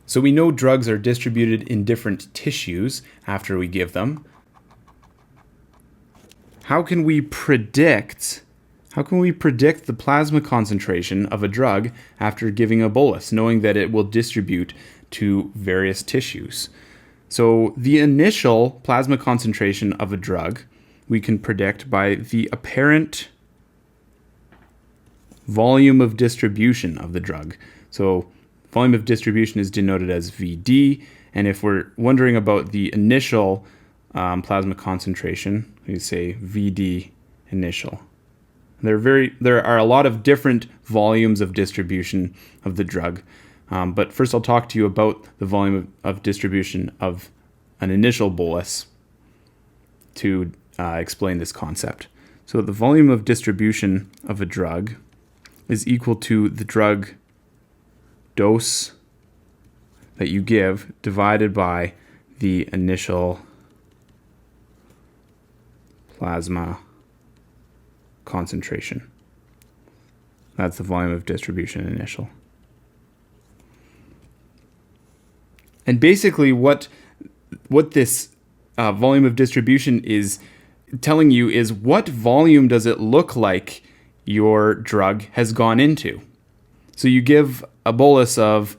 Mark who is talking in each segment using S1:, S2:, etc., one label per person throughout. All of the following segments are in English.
S1: So we know drugs are distributed in different tissues after we give them. How can we predict the plasma concentration of a drug after giving a bolus, knowing that it will distribute to various tissues? So the initial plasma concentration of a drug we can predict by the apparent volume of distribution of the drug. So volume of distribution is denoted as VD, and if we're wondering about the initial plasma concentration, we say VD initial. There are a lot of different volumes of distribution of the drug, but first I'll talk to you about the volume of distribution of an initial bolus to explain this concept. So the volume of distribution of a drug is equal to the drug dose that you give divided by the initial plasma concentration. That's the volume of distribution initial. And basically what this volume of distribution is telling you is what volume does it look like your drug has gone into. So you give a bolus of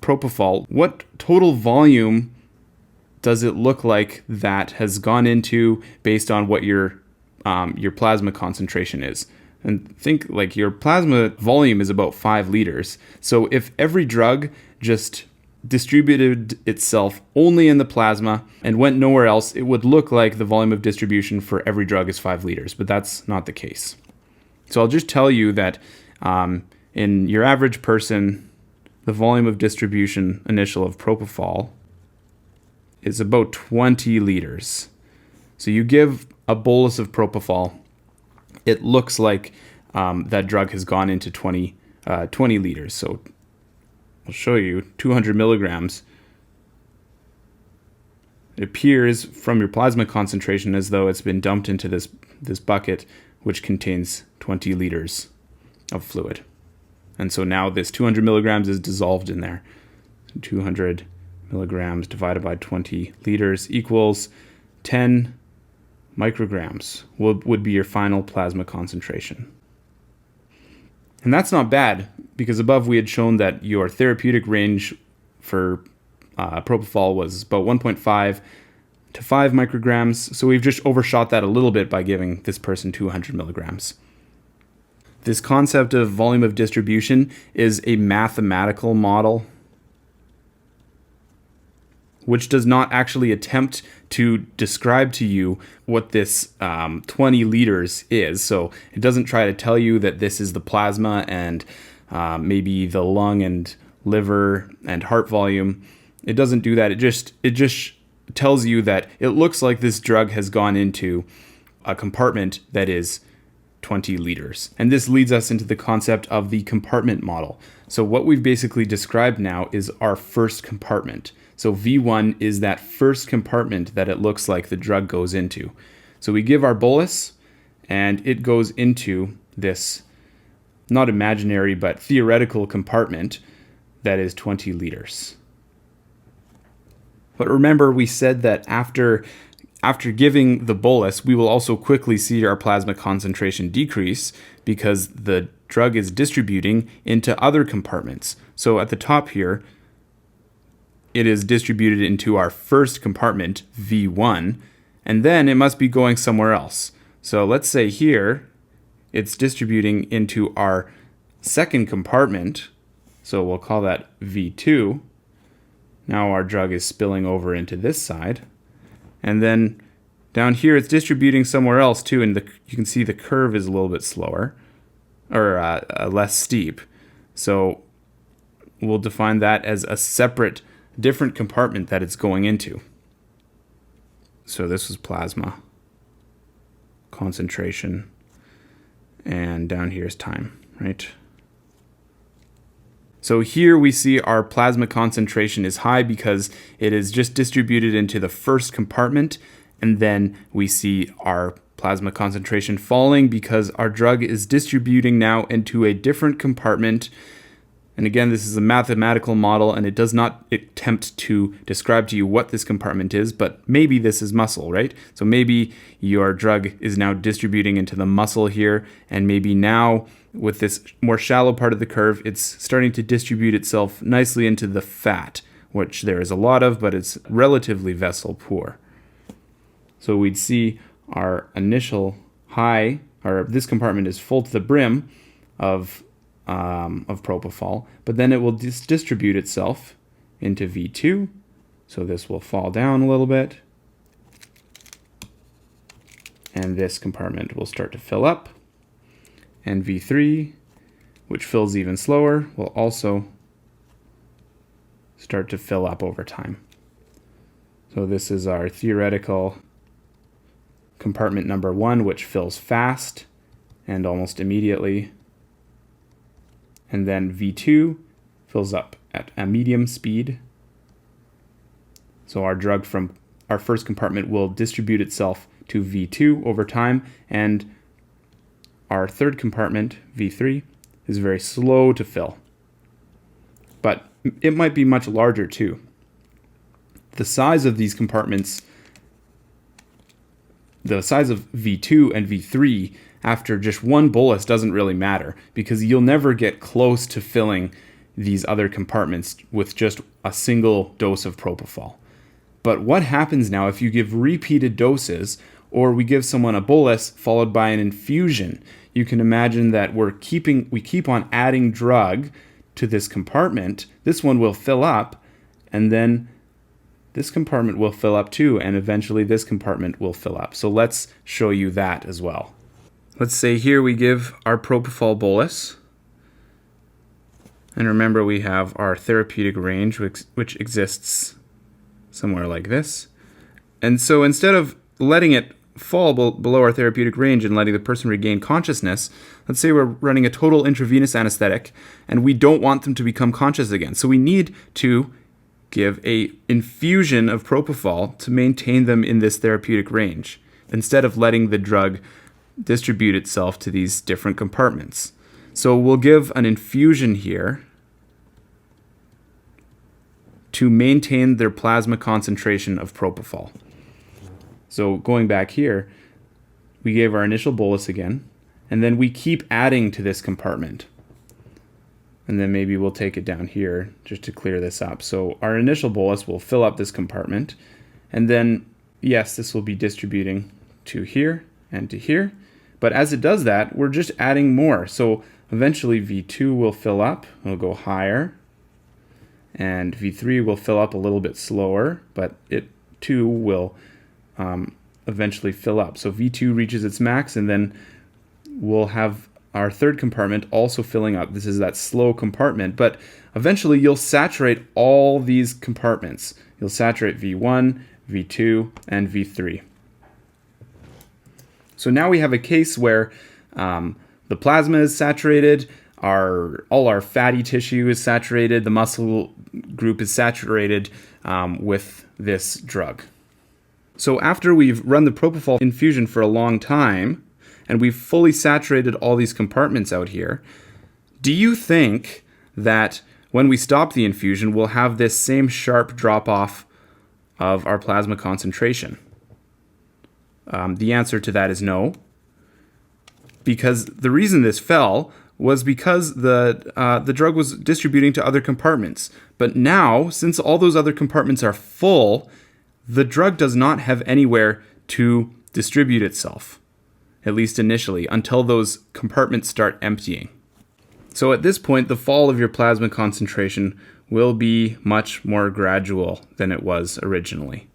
S1: propofol. What total volume does it look like that has gone into based on what your plasma concentration is? And think like your plasma volume is about 5 liters. So if every drug just distributed itself only in the plasma and went nowhere else, it would look like the volume of distribution for every drug is 5 liters, but that's not the case. So I'll just tell you that in your average person, the volume of distribution initial of propofol is about 20 liters. So you give a bolus of propofol, it looks like that drug has gone into 20 liters. So I'll show you 200 milligrams. It appears from your plasma concentration as though it's been dumped into this bucket, which contains 20 liters of fluid. And so now this 200 milligrams is dissolved in there. 200 milligrams divided by 20 liters equals 10 micrograms would be your final plasma concentration. And that's not bad, because above we had shown that your therapeutic range for propofol was about 1.5 to 5 micrograms. So we've just overshot that a little bit by giving this person 200 milligrams. This concept of volume of distribution is a mathematical model which does not actually attempt to describe to you what this 20 liters is. So it doesn't try to tell you that this is the plasma and maybe the lung and liver and heart volume. It doesn't do that. It just tells you that it looks like this drug has gone into a compartment that is 20 liters. And this leads us into the concept of the compartment model. So what we've basically described now is our first compartment. So V1 is that first compartment that it looks like the drug goes into. So we give our bolus and it goes into this not imaginary but theoretical compartment that is 20 liters. But remember, we said that after giving the bolus, we will also quickly see our plasma concentration decrease because the drug is distributing into other compartments. So at the top here, it is distributed into our first compartment, V1, and then it must be going somewhere else. So let's say here, it's distributing into our second compartment, so we'll call that V2. Now our drug is spilling over into this side. And then down here, it's distributing somewhere else too, and you can see the curve is a little bit slower, or less steep. So we'll define that as a separate, different compartment that it's going into. So this was plasma concentration, and down here is time, right? So here we see our plasma concentration is high because it is just distributed into the first compartment, and then we see our plasma concentration falling because our drug is distributing now into a different compartment And again, this is a mathematical model, and it does not attempt to describe to you what this compartment is, but maybe this is muscle, right? So maybe your drug is now distributing into the muscle here, and maybe now with this more shallow part of the curve, it's starting to distribute itself nicely into the fat, which there is a lot of, but it's relatively vessel poor. So we'd see our initial high, or this compartment is full to the brim of propofol, but then it will distribute itself into V2. So this will fall down a little bit, and this compartment will start to fill up. And V3, which fills even slower, will also start to fill up over time. So this is our theoretical compartment number 1, which fills fast and almost immediately. And then V2 fills up at a medium speed. So our drug from our first compartment will distribute itself to V2 over time, and our third compartment, V3, is very slow to fill. But it might be much larger too. The size of these compartments, the size of V2 and V3 after just one bolus doesn't really matter, because you'll never get close to filling these other compartments with just a single dose of propofol. But what happens now if you give repeated doses, or we give someone a bolus followed by an infusion? You can imagine that we keep on adding drug to this compartment. This one will fill up, and then this compartment will fill up too, and eventually this compartment will fill up. So let's show you that as well. Let's say here we give our propofol bolus. And remember, we have our therapeutic range, which exists somewhere like this. And so instead of letting it fall below our therapeutic range and letting the person regain consciousness, let's say we're running a total intravenous anesthetic and we don't want them to become conscious again. So we need to give a infusion of propofol to maintain them in this therapeutic range, instead of letting the drug distribute itself to these different compartments. So we'll give an infusion here to maintain their plasma concentration of propofol. So going back here, we gave our initial bolus again, and then we keep adding to this compartment. And then maybe we'll take it down here just to clear this up. So our initial bolus will fill up this compartment, and then, yes, this will be distributing to here and to here. But as it does that, we're just adding more. So eventually V2 will fill up, it'll go higher, and V3 will fill up a little bit slower, but it too will eventually fill up. So V2 reaches its max, and then we'll have our third compartment also filling up. This is that slow compartment, but eventually you'll saturate all these compartments. You'll saturate V1, V2, and V3. So now we have a case where the plasma is saturated, all our fatty tissue is saturated, the muscle group is saturated with this drug. So after we've run the propofol infusion for a long time, and we've fully saturated all these compartments out here, do you think that when we stop the infusion, we'll have this same sharp drop-off of our plasma concentration? The answer to that is no, because the reason this fell was because the drug was distributing to other compartments. But now, since all those other compartments are full, the drug does not have anywhere to distribute itself, at least initially, until those compartments start emptying. So at this point, the fall of your plasma concentration will be much more gradual than it was originally.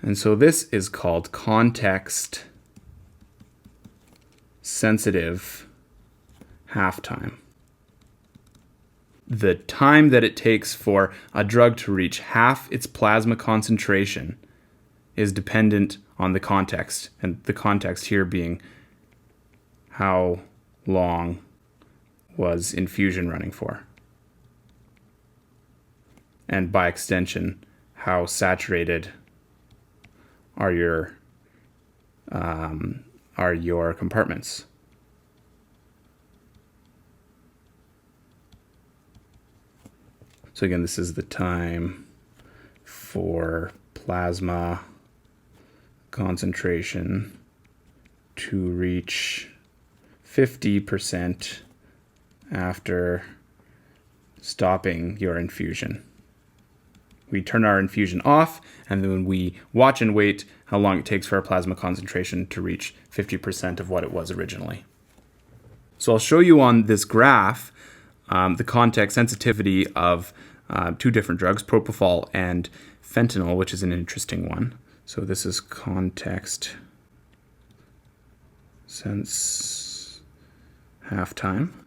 S1: And so this is called context-sensitive half-time. The time that it takes for a drug to reach half its plasma concentration is dependent on the context, and the context here being how long was infusion running for, and by extension, how saturated are your compartments. So again, this is the time for plasma concentration to reach 50% after stopping your infusion. We turn our infusion off, and then we watch and wait how long it takes for our plasma concentration to reach 50% of what it was originally. So I'll show you on this graph the context sensitivity of two different drugs, propofol and fentanyl, which is an interesting one. So this is context sense half-time.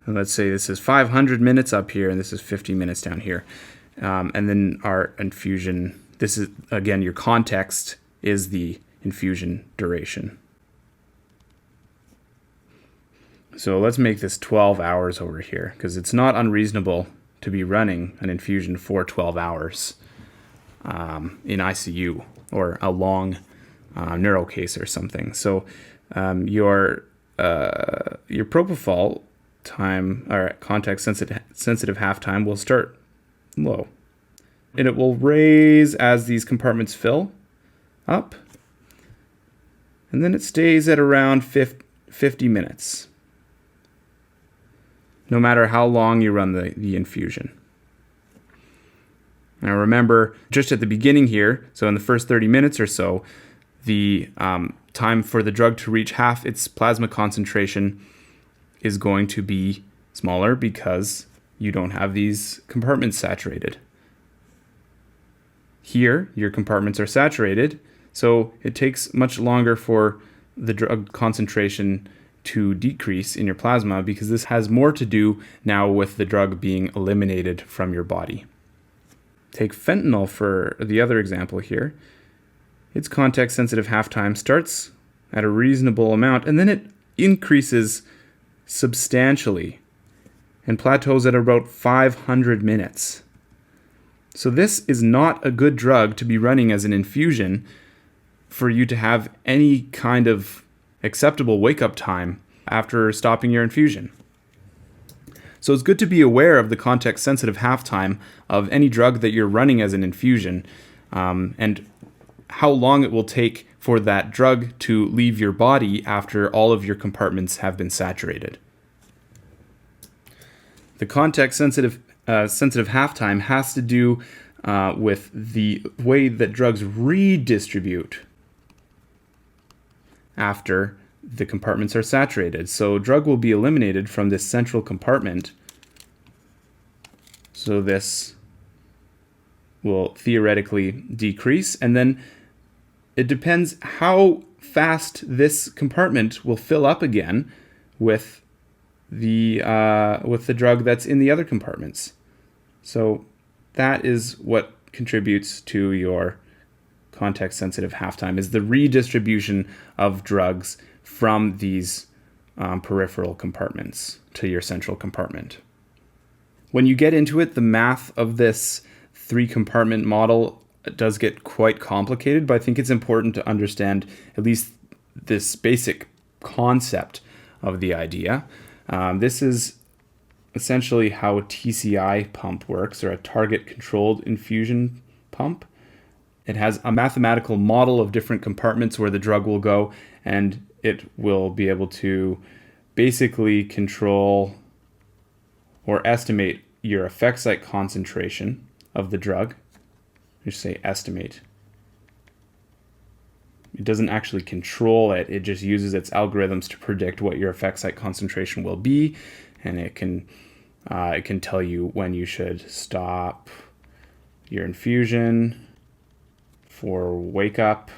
S1: And let's say this is 500 minutes up here, and this is 50 minutes down here. And then our infusion, this is, again, your context is the infusion duration. So let's make this 12 hours over here, because it's not unreasonable to be running an infusion for 12 hours in ICU or a long neuro case or something. So your propofol time or context sensitive half-time will start low, and it will raise as these compartments fill up, and then it stays at around 50 minutes, no matter how long you run the infusion. Now remember, just at the beginning here, so in the first 30 minutes or so, the time for the drug to reach half its plasma concentration is going to be smaller because you don't have these compartments saturated. Here, your compartments are saturated, so it takes much longer for the drug concentration to decrease in your plasma, because this has more to do now with the drug being eliminated from your body. Take fentanyl for the other example here. Its context-sensitive half-time starts at a reasonable amount, and then it increases substantially and plateaus at about 500 minutes. So this is not a good drug to be running as an infusion for you to have any kind of acceptable wake-up time after stopping your infusion. So it's good to be aware of the context-sensitive half-time of any drug that you're running as an infusion, and how long it will take for that drug to leave your body after all of your compartments have been saturated. The context-sensitive half-time has to do with the way that drugs redistribute after the compartments are saturated. So drug will be eliminated from this central compartment. So this will theoretically decrease, and then it depends how fast this compartment will fill up again with the drug that's in the other compartments. So that is what contributes to your context-sensitive half-time, is the redistribution of drugs from these peripheral compartments to your central compartment. When you get into it, the math of this three-compartment model does get quite complicated, but I think it's important to understand at least this basic concept of the idea. This is essentially how a TCI pump works, or a target controlled infusion pump. It has a mathematical model of different compartments where the drug will go, and it will be able to basically control or estimate your effect site concentration of the drug. Just say estimate. It doesn't actually control it. It just uses its algorithms to predict what your effect site concentration will be, and it can tell you when you should stop your infusion for wake up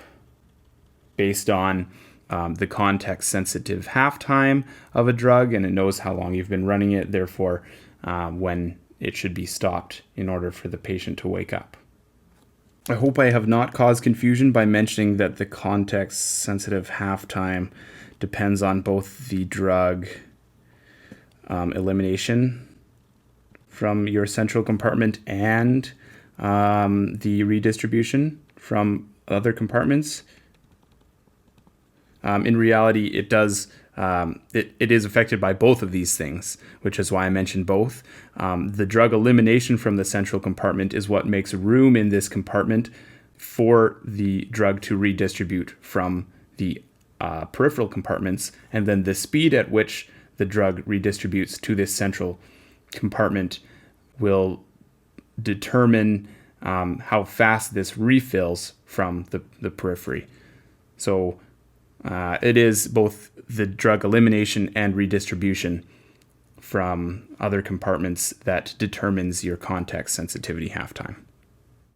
S1: based on the context-sensitive half-time of a drug, and it knows how long you've been running it, therefore when it should be stopped in order for the patient to wake up. I hope I have not caused confusion by mentioning that the context-sensitive half-time depends on both the drug elimination from your central compartment and the redistribution from other compartments. In reality, it does it is affected by both of these things, which is why I mentioned both. The drug elimination from the central compartment is what makes room in this compartment for the drug to redistribute from the peripheral compartments, and then the speed at which the drug redistributes to this central compartment will determine how fast this refills from the periphery. So it is both the drug elimination and redistribution from other compartments that determines your context sensitivity half-time.